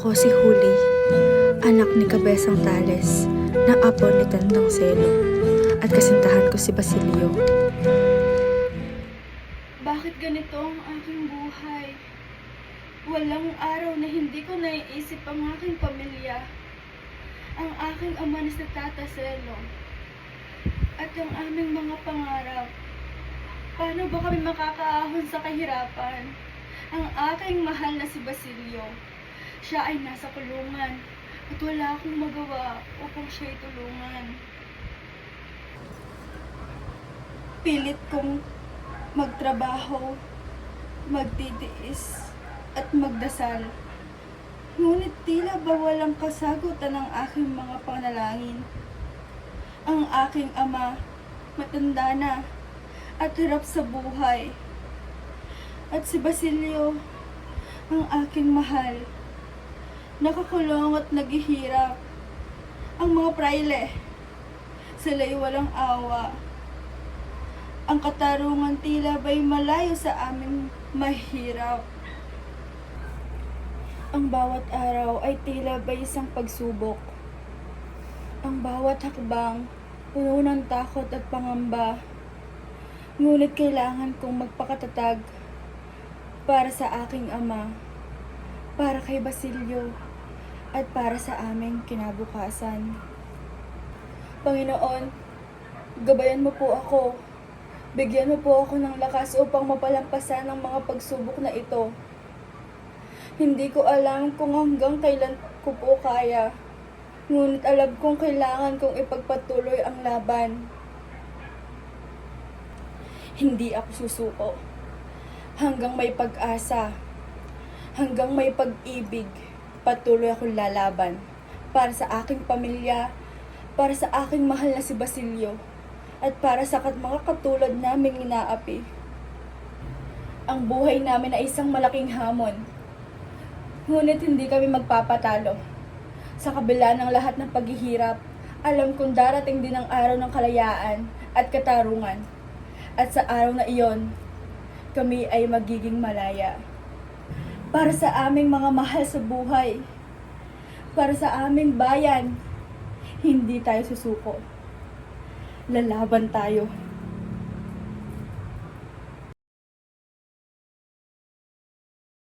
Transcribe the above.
Ako si Huli, anak ni Kabesang Tales, na apo ni Tandang Selo, at kasintahan ko si Basilio. Bakit ganito ang aking buhay? Walang araw na hindi ko naiisip ang aking pamilya, ang aking ama na si Tata Selo, at ang aming mga pangarap. Paano ba kami makakaahon sa kahirapan? Ang aking mahal na si Basilio, siya ay nasa kulungan at wala akong magawa upang siya'y tulungan. Pilit kong magtrabaho, magtitiis, at magdasal. Ngunit tila ba walang kasagutan ang aking mga panalangin. Ang aking ama, matanda na, at hirap sa buhay. At si Basilio, ang aking mahal, nakakulong at naghihirap. Ang mga praile, sila'y walang awa. Ang katarungan tila ba'y malayo sa aming mahirap. Ang bawat araw ay tila ba'y isang pagsubok. Ang bawat hakbang, puno ng takot at pangamba. Ngunit kailangan kong magpakatatag para sa aking ama, para kay Basilio, at para sa aming kinabukasan. Panginoon, gabayan mo po ako. Bigyan mo po ako ng lakas upang mapalampasan ang mga pagsubok na ito. Hindi ko alam kung hanggang kailan ko po kaya. Ngunit alam kong kailangan kong ipagpatuloy ang laban. Hindi ako susuko. Hanggang may pag-asa. Hanggang may pag-ibig. Patuloy akong lalaban. Para sa aking pamilya. Para sa aking mahal na si Basilio. At para sa mga katulad naming inaapi. Ang buhay namin ay isang malaking hamon. Ngunit hindi kami magpapatalo. Sa kabila ng lahat ng paghihirap, alam kong darating din ang araw ng kalayaan at katarungan. At sa araw na iyon, kami ay magiging malaya. Para sa aming mga mahal sa buhay, para sa aming bayan, hindi tayo susuko. Lalaban tayo.